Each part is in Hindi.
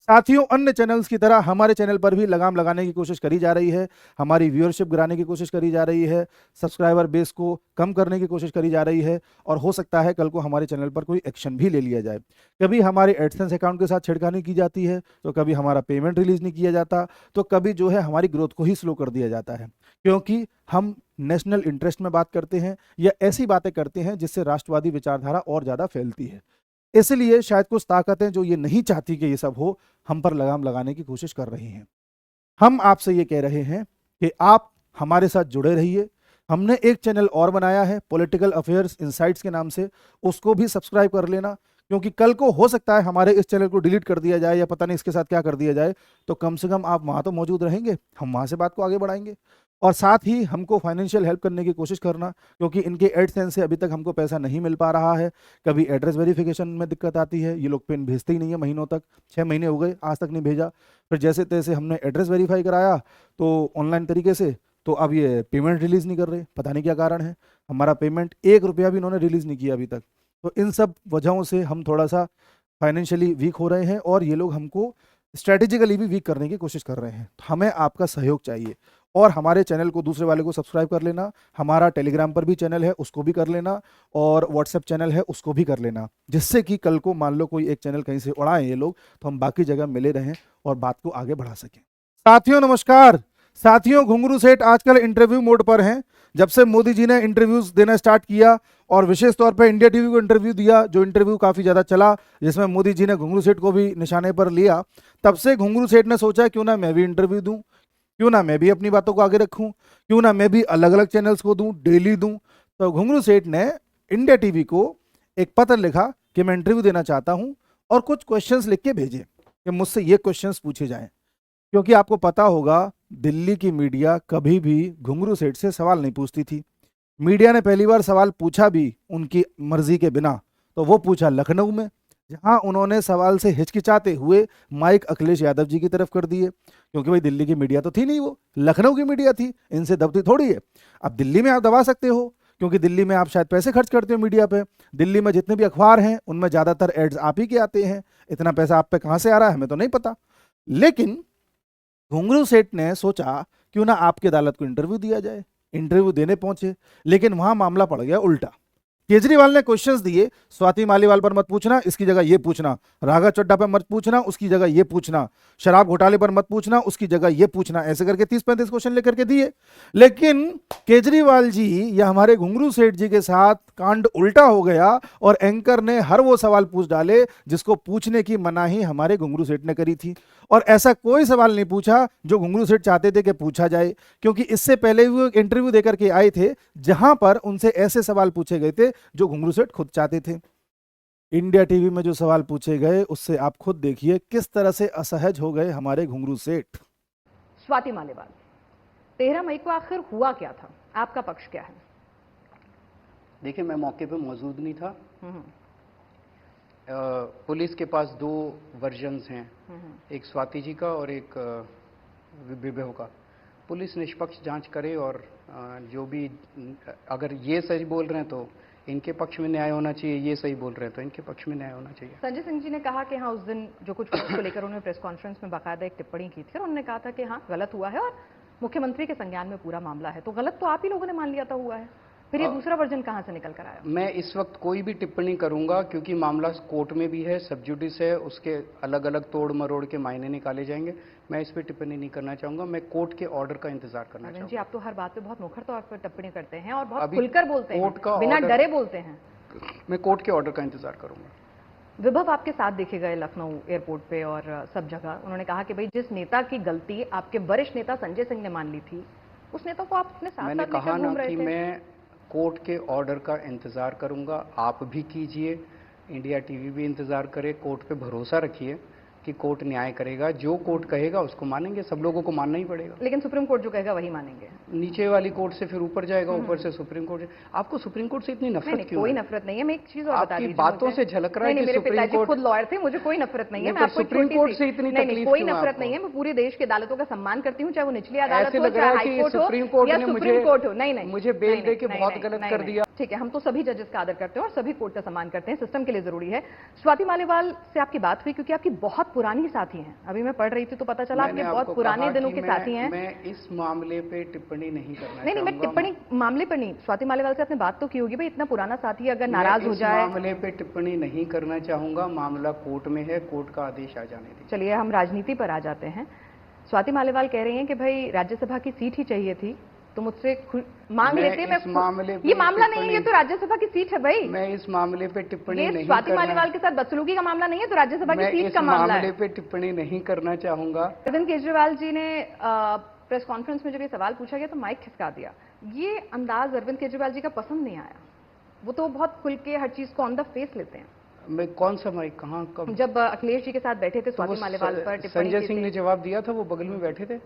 साथियों, अन्य चैनल्स की तरह हमारे चैनल पर भी लगाम लगाने की कोशिश करी जा रही है, हमारी व्यूअरशिप गिराने की कोशिश करी जा रही है, सब्सक्राइबर बेस को कम करने की कोशिश करी जा रही है और हो सकता है कल को हमारे चैनल पर कोई एक्शन भी ले लिया जाए। कभी हमारे एडसेंस अकाउंट के साथ छेड़खानी की जाती है, तो कभी हमारा पेमेंट रिलीज नहीं किया जाता, तो कभी जो है हमारी ग्रोथ को ही स्लो कर दिया जाता है, क्योंकि हम नेशनल इंटरेस्ट में बात करते हैं या ऐसी बातें करते हैं जिससे राष्ट्रवादी विचारधारा और ज़्यादा फैलती है। इसलिए शायद कुछ ताकतें जो ये नहीं चाहती कि ये सब हो, हम पर लगाम लगाने की कोशिश कर रही हैं। हम आपसे ये कह रहे हैं कि आप हमारे साथ जुड़े रहिए। हमने एक चैनल और बनाया है पॉलिटिकल अफेयर्स इनसाइट्स के नाम से, उसको भी सब्सक्राइब कर लेना, क्योंकि कल को हो सकता है हमारे इस चैनल को डिलीट कर दिया जाए या पता नहीं इसके साथ क्या कर दिया जाए, तो कम से कम आप वहां तो मौजूद रहेंगे, हम वहां से बात को आगे बढ़ाएंगे। और साथ ही हमको फाइनेंशियल हेल्प करने की कोशिश करना, क्योंकि इनके एडसेंस से अभी तक हमको पैसा नहीं मिल पा रहा है। कभी एड्रेस वेरिफिकेशन में दिक्कत आती है, ये लोग पिन भेजते ही नहीं है महीनों तक, 6 महीने हो गए आज तक नहीं भेजा। फिर जैसे तैसे हमने एड्रेस वेरीफाई कराया तो ऑनलाइन तरीके से, तो अब ये पेमेंट रिलीज़ नहीं कर रहे, पता नहीं क्या कारण है। हमारा पेमेंट 1 रुपया भी इन्होंने रिलीज़ नहीं किया अभी तक। तो इन सब वजहों से हम थोड़ा सा फाइनेंशियली वीक हो रहे हैं और ये लोग हमको स्ट्रेटेजिकली भी वीक करने की कोशिश कर रहे हैं। तो हमें आपका सहयोग चाहिए और हमारे चैनल को दूसरे वाले को सब्सक्राइब कर लेना, हमारा टेलीग्राम पर भी चैनल है उसको भी कर लेना और व्हाट्सएप चैनल है उसको भी कर लेना, जिससे कि कल को मान लो कोई एक चैनल कहीं से उड़ाएं ये लोग, तो हम बाकी जगह मिले रहें और बात को आगे बढ़ा सकें। साथियों नमस्कार। साथियों, घुंगरू सेठ आजकल इंटरव्यू मोड पर हैं। जब से मोदी जी ने इंटरव्यूज देना स्टार्ट किया और विशेष तौर पर इंडिया टीवी को इंटरव्यू दिया, जो इंटरव्यू काफी ज्यादा चला, जिसमें मोदी जी ने घुंगरू सेठ को भी निशाने पर लिया, तब से घुंगरू सेठ ने सोचा क्यों ना मैं भी इंटरव्यू दूं, क्यों ना मैं भी अपनी बातों को आगे रखूं, क्यों ना मैं भी अलग अलग चैनल्स को दूं, डेली दूं। तो घुंगरू सेठ ने इंडिया टीवी को एक पत्र लिखा कि मैं इंटरव्यू देना चाहता हूं और कुछ क्वेश्चंस लिख के भेजे कि मुझसे ये क्वेश्चंस पूछे जाएं, क्योंकि आपको पता होगा दिल्ली की मीडिया कभी भी घुंगरू सेठ से सवाल नहीं पूछती थी। मीडिया ने पहली बार सवाल पूछा भी उनकी मर्जी के बिना, तो वो पूछा लखनऊ में, जहां उन्होंने सवाल से हिचकिचाते हुए माइक अखिलेश यादव जी की तरफ कर दिए, क्योंकि भाई दिल्ली की मीडिया तो थी नहीं, वो लखनऊ की मीडिया थी, इनसे दबती थोड़ी है। अब दिल्ली में आप दबा सकते हो, क्योंकि दिल्ली में आप शायद पैसे खर्च करते हो मीडिया पे, दिल्ली में जितने भी अखबार हैं उनमें ज़्यादातर एड्स आप ही के आते हैं, इतना पैसा आप पे कहाँ से आ रहा है हमें तो नहीं पता। लेकिन घुंगरू सेठ ने सोचा क्यों ना आपकी अदालत को इंटरव्यू दिया जाए। इंटरव्यू देने पहुंचे, लेकिन वहां मामला पड़ गया उल्टा। केजरीवाल ने क्वेश्चंस दिए, स्वाति मालीवाल पर मत पूछना, इसकी जगह ये पूछना, राघव चड्ढा पर मत पूछना, उसकी जगह ये पूछना, शराब घोटाले पर मत पूछना, उसकी जगह ये पूछना, ऐसे करके 30-35 क्वेश्चन लेकर के दिए। लेकिन केजरीवाल जी या हमारे घुंगरू सेठ जी के साथ कांड उल्टा हो गया और एंकर ने हर वो सवाल पूछ डाले जिसको पूछने की मनाही हमारे घुंगरू सेठ ने करी थी, और ऐसा कोई सवाल नहीं पूछा जो घुंगरू सेठ चाहते थे कि पूछा जाए, क्योंकि इससे पहले भी वो इंटरव्यू देकर के आए थे जहां पर उनसे ऐसे सवाल पूछे गए थे जो घुंगरू सेठ खुद चाहते थे। इंडिया टीवी में जो सवाल पूछे गए उससे आप खुद देखिए किस तरह से असहज हो गए हमारे घुंगरू सेठ। स्वाति मालीवाल, 13 मई को आखिर हुआ क्या था, आपका पक्ष क्या है? देखिए, मैं मौके पे मौजूद नहीं था। पुलिस के पास 2 वर्जन्स हैं, एक स्वाति जी का और एक विभव का। पुलिस निष्पक्ष जांच करे और जो भी, अगर ये सही बोल रहे हैं तो इनके पक्ष में न्याय होना चाहिए, ये सही बोल रहे हैं तो इनके पक्ष में न्याय होना चाहिए। संजय सिंह जी ने कहा कि हाँ, उस दिन जो कुछ को लेकर उन्होंने प्रेस कॉन्फ्रेंस में बाकायदा एक टिप्पणी की थी और उन्होंने कहा था कि हाँ गलत हुआ है और मुख्यमंत्री के संज्ञान में पूरा मामला है, तो गलत तो आप ही लोगों ने मान लिया था हुआ है, फिर ये दूसरा वर्जन कहां से निकल कर आया? मैं इस वक्त कोई भी टिप्पणी करूंगा क्योंकि मामला कोर्ट में भी है, सब जुडिस है, उसके अलग अलग तोड़ मरोड़ के मायने निकाले जाएंगे। मैं इस पर टिप्पणी नहीं करना चाहूंगा, मैं कोर्ट के ऑर्डर का इंतजार करना चाहूंगा। जी, आप तो हर बात पे बहुत मुखर तौर पर टिप्पणी करते हैं और बहुत खुलकर बोलते हैं, बिना डरे बोलते हैं। मैं कोर्ट के ऑर्डर का इंतजार करूंगा। विभव आपके साथ देखे गए लखनऊ एयरपोर्ट पे और सब जगह, उन्होंने कहा कि भाई जिस नेता की गलती आपके वरिष्ठ नेता संजय सिंह ने मान ली थी, उस नेता को आप अपने साथ मैंने कहा ना कि मैं कोर्ट के ऑर्डर का इंतजार करूंगा, आप भी कीजिए, इंडिया टीवी भी इंतजार करे, कोर्ट पे भरोसा रखिए कि कोर्ट न्याय करेगा, जो कोर्ट कहेगा उसको मानेंगे, सब लोगों को मानना ही पड़ेगा। लेकिन सुप्रीम कोर्ट जो कहेगा वही मानेंगे, नीचे वाली कोर्ट से फिर ऊपर जाएगा, ऊपर से सुप्रीम कोर्ट से। आपको सुप्रीम कोर्ट से इतनी नफरत क्यों? कोई नफरत नहीं है, मैं एक चीज और बता दीजिए, बातों से झलक रहा है कि सुप्रीम कोर्ट, खुद लॉयर थे, मुझे कोई नफरत नहीं है, मैं आपको सुप्रीम कोर्ट से इतनी तकलीफ कोई नफरत नहीं है, मैं पूरे देश की अदालतों का सम्मान करती हूँ, चाहे वो निचली अदालत हो, चाहे हाई कोर्ट हो, सुप्रीम कोर्ट ने सुप्रीम कोर्ट हो। नहीं, मुझे बेल दे के बहुत गलत कर दिया। ठीक है, हम तो सभी जजेस का आदर करते हैं और सभी कोर्ट का सम्मान करते हैं, सिस्टम के लिए जरूरी है। स्वाति मालीवाल से आपकी बात हुई क्योंकि आपकी बहुत पुरानी साथी हैं। अभी मैं पढ़ रही थी तो पता चला आपके बहुत पुराने दिनों के साथी हैं। मैं इस मामले पे टिप्पणी नहीं करना नहीं, मैं टिप्पणी मामले पर नहीं, स्वाति मालीवाल से आपने बात तो की होगी, भाई इतना पुराना साथी अगर नाराज हो जाए। मामले पे टिप्पणी नहीं करना चाहूंगा, मामला कोर्ट में है, कोर्ट का आदेश आ जाने दीजिए। चलिए हम राजनीति पर आ जाते हैं। स्वाति मालीवाल कह रही हैं कि भाई राज्यसभा की सीट ही चाहिए थी, तो मुझसे मांग लेते। ये मामला नहीं है, ये तो राज्यसभा की सीट है भाई। मैं इस मामले पे टिप्पणी नहीं स्वाति मालीवाल के साथ बदसलूकी का मामला नहीं है, तो राज्यसभा की सीट का मामला है। मामले पे टिप्पणी नहीं करना चाहूंगा। अरविंद केजरीवाल जी ने प्रेस कॉन्फ्रेंस में जब ये सवाल पूछा गया तो माइक खिसका दिया। ये अंदाज अरविंद केजरीवाल जी का पसंद नहीं आया। वो तो बहुत खुल के हर चीज को ऑन द फेस लेते हैं। मैं कौन सा माइक कहाँ कब? जब अखिलेश जी के साथ बैठे थे स्वाति मालीवाल पर टिप्पणी, संजय सिंह ने जवाब दिया था, वो बगल में बैठे थे।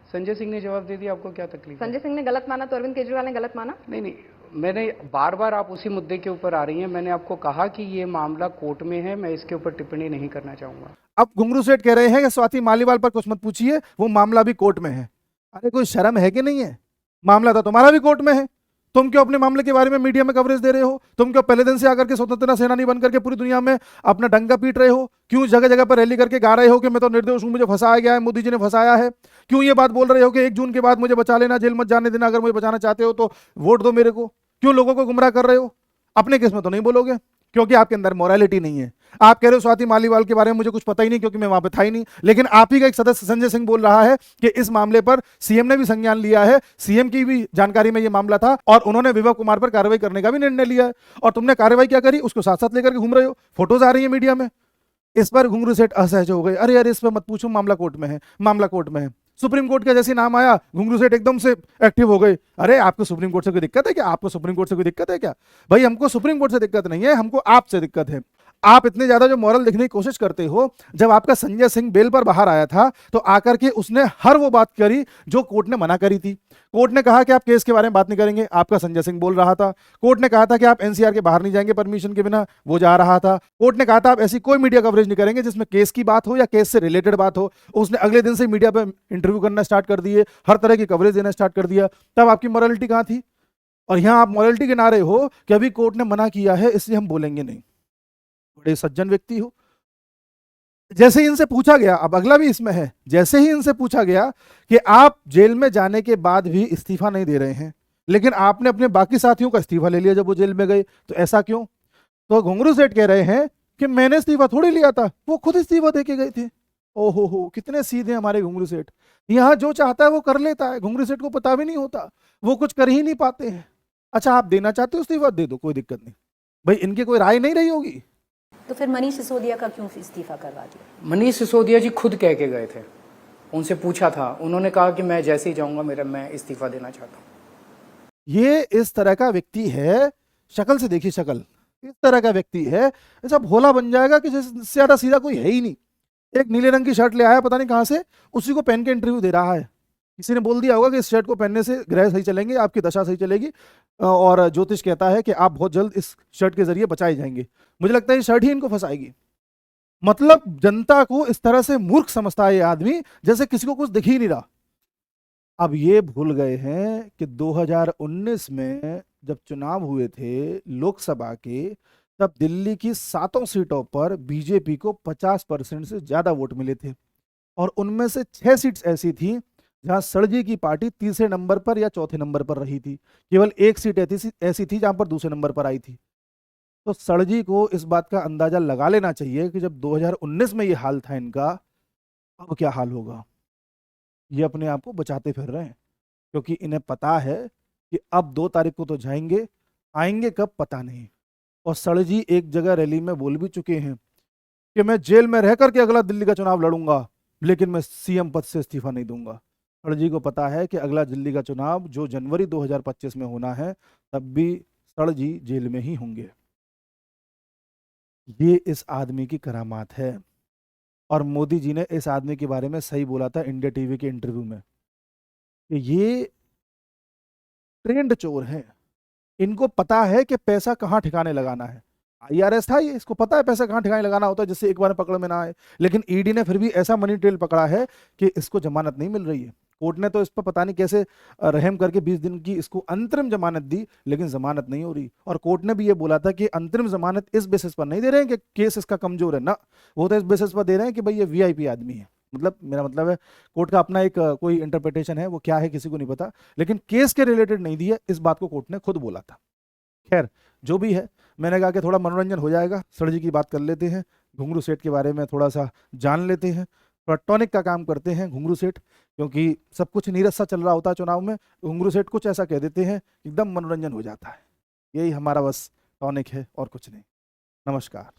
संजय सिंह ने जवाब दे दिया, आपको क्या तकलीफ? संजय सिंह ने गलत माना तो अरविंद केजरीवाल ने गलत माना? नहीं, मैंने बार बार, आप उसी मुद्दे के ऊपर आ रही हैं। मैंने आपको कहा कि ये मामला कोर्ट में है, मैं इसके ऊपर टिप्पणी नहीं करना चाहूंगा। अब घुंगरू सेठ कह रहे हैं कि स्वाति मालीवाल पर कुछ मत पूछिए, वो मामला भी कोर्ट में है। अरे कोई शर्म है कि नहीं है? मामला तो तुम्हारा भी कोर्ट में है। तुम क्यों अपने मामले के बारे में मीडिया में कवरेज दे रहे हो? तुम क्यों पहले दिन से आकर के स्वतंत्रता सेनानी बन करके पूरी दुनिया में अपना डंका पीट रहे हो? क्यों जगह जगह पर रैली करके गा रहे हो कि मैं तो निर्दोष हूं, मुझे फंसाया गया है, मोदी जी ने फंसाया है? क्यों ये बात बोल रहे हो कि 1 जून के बाद मुझे बचा लेना, जेल मत जाने देना, अगर मुझे बचाना चाहते हो तो वोट दो मेरे को? क्यों लोगों को गुमराह कर रहे हो? अपने केस में तो नहीं बोलोगे क्योंकि आपके अंदर मोरालिटी नहीं है। आप कह रहे हो स्वाति मालीवाल के बारे में मुझे कुछ पता ही नहीं क्योंकि मैं वहां पे था ही नहीं, लेकिन आप ही का एक सदस्य संजय सिंह बोल रहा है कि इस मामले पर सीएम ने भी संज्ञान लिया है, सीएम की भी जानकारी में ये मामला था और उन्होंने विभव कुमार पर कार्रवाई करने का भी निर्णय लिया है। और तुमने कार्रवाई क्या करी? उसको साथ साथ लेकर के घूम रहे हो, फोटोज आ रही है मीडिया में। इस पर घुंगरू सेठ असहज हो गए। अरे अरे इस पर मत पूछो, मामला कोर्ट में है, मामला कोर्ट में है। सुप्रीम कोर्ट का जैसे नाम आया घुंगरू सेठ एकदम से एक्टिव हो गए। अरे आपको सुप्रीम कोर्ट से कोई दिक्कत है क्या? आपको सुप्रीम कोर्ट से कोई दिक्कत है क्या? भाई हमको सुप्रीम कोर्ट से दिक्कत नहीं है, हमको आपसे दिक्कत है। आप इतने ज्यादा जो मॉरल दिखने की कोशिश करते हो, जब आपका संजय सिंह बेल पर बाहर आया था तो आकर के उसने हर वो बात करी जो कोर्ट ने मना करी थी। कोर्ट ने कहा कि आप केस के बारे में बात नहीं करेंगे, आपका संजय सिंह बोल रहा था। कोर्ट ने कहा था कि आप एनसीआर के बाहर नहीं जाएंगे परमिशन के बिना, वो जा रहा था। कोर्ट ने कहा था आप ऐसी कोई मीडिया कवरेज नहीं करेंगे जिसमें केस की बात हो या केस से रिलेटेड बात हो। उसने अगले दिन से मीडिया पर इंटरव्यू करना स्टार्ट कर दिए, हर तरह की कवरेज देना स्टार्ट कर दिया। तब आपकी मॉरलिटी कहां थी? और यहां आप मॉरलिटी के नारे हो कि अभी कोर्ट ने मना किया है इसलिए हम बोलेंगे नहीं। बड़े सज्जन व्यक्ति हो। जैसे ही इनसे पूछा गया, अब अगला भी इसमें है, जैसे ही इनसे पूछा गया कि आप जेल में जाने के बाद भी इस्तीफा नहीं दे रहे हैं, लेकिन आपने अपने बाकी साथियों का इस्तीफा ले लिया जब वो जेल में गए, तो ऐसा क्यों? तो घुंगरू सेठ कह रहे हैं कि मैंने इस्तीफा थोड़ी लिया था, वो खुद इस्तीफा दे के गए थे। ओहो हो, कितने सीधे हमारे घुंगरू सेठ। यहाँ जो चाहता है वो कर लेता है, घुंगरू सेठ को पता भी नहीं होता, वो कुछ कर ही नहीं पाते हैं। अच्छा आप देना चाहते हो इस्तीफा, दे दो, कोई दिक्कत नहीं। भाई इनकी कोई राय नहीं रही होगी तो फिर मनीष सिसोदिया का क्यों इस्तीफा करवा दिया? मनीष सिसोदिया जी खुद कह के गए थे, उनसे पूछा था, उन्होंने कहा कि मैं जैसे ही जाऊंगा मैं इस्तीफा देना चाहता हूँ। ये इस तरह का व्यक्ति है, शक्ल से देखिए शक्ल, इस तरह का व्यक्ति है, ऐसा भोला बन जाएगा कि इससे ज्यादा सीधा कोई है ही नहीं। एक नीले रंग की शर्ट ले आया पता नहीं कहां से, उसी को पहन के इंटरव्यू दे रहा है। किसी ने बोल दिया होगा कि इस शर्ट को पहनने से ग्रह सही चलेंगे, आपकी दशा सही चलेगी, और ज्योतिष कहता है कि आप बहुत जल्द इस शर्ट के जरिए बचाए जाएंगे। मुझे लगता है ये शर्ट ही इनको फंसाएगी। मतलब जनता को इस तरह से मूर्ख समझता है ये आदमी, जैसे किसी को कुछ दिख ही नहीं रहा। अब ये भूल गए हैं कि 2019 में जब चुनाव हुए थे लोकसभा के, तब दिल्ली की 7 सीटों पर बीजेपी को 50% से ज्यादा वोट मिले थे, और उनमें से 6 सीट्स ऐसी थी जहां सड़जी की पार्टी तीसरे नंबर पर या चौथे नंबर पर रही थी। केवल 1 सीट ऐसी थी जहां पर दूसरे नंबर पर आई थी। तो सड़जी को इस बात का अंदाजा लगा लेना चाहिए कि जब 2019 में ये हाल था इनका, अब क्या हाल होगा। ये अपने आप को बचाते फिर रहे हैं क्योंकि इन्हें पता है कि अब 2 तारीख को तो जाएंगे, आएंगे कब पता नहीं। और सड़जी एक जगह रैली में बोल भी चुके हैं कि मैं जेल में रह करके अगला दिल्ली का चुनाव लड़ूंगा, लेकिन मैं सीएम पद से इस्तीफा नहीं दूंगा। सड़जी को पता है कि अगला दिल्ली का चुनाव जो जनवरी 2025 में होना है, तब भी सड़जी जेल में ही होंगे। ये इस आदमी की करामात है। और मोदी जी ने इस आदमी के बारे में सही बोला था इंडिया टीवी के इंटरव्यू में कि ये ट्रेंड चोर हैं, इनको पता है कि पैसा कहाँ ठिकाने लगाना है। IRS था ये, इसको पता है पैसा कहाँ ठिकाने लगाना होता है जिससे एक बार पकड़ में ना आए। लेकिन ईडी ने फिर भी ऐसा मनी ट्रेल पकड़ा है कि इसको जमानत नहीं मिल रही है। कोर्ट ने तो इस पर पता नहीं कैसे रहम करके 20 दिन की इसको अंतरिम जमानत दी, लेकिन जमानत नहीं हो रही। और कोर्ट ने भी ये बोला था कि अंतरिम जमानत इस बेसिस पर नहीं दे रहे हैं कि केस इसका कमजोर है ना, वो तो इस बेसिस पर दे रहे हैं कि भाई ये वीआईपी आदमी है। मतलब मेरा मतलब है कोर्ट का अपना एक कोई इंटरप्रिटेशन है, वो क्या है किसी को नहीं पता, लेकिन केस के रिलेटेड नहीं दी है, इस बात को कोर्ट ने खुद बोला था। खैर जो भी है, मैंने कहा कि थोड़ा मनोरंजन हो जाएगा, सर जी की बात कर लेते हैं, घुंगरू सेठ के बारे में थोड़ा सा जान लेते हैं, थोड़ा टॉनिक का काम करते हैं घुंगरू सेठ, क्योंकि सब कुछ नीरस सा चल रहा होता है चुनाव में, घुंगरू सेठ कुछ ऐसा कह देते हैं एकदम मनोरंजन हो जाता है। यही हमारा बस टॉनिक है और कुछ नहीं। नमस्कार।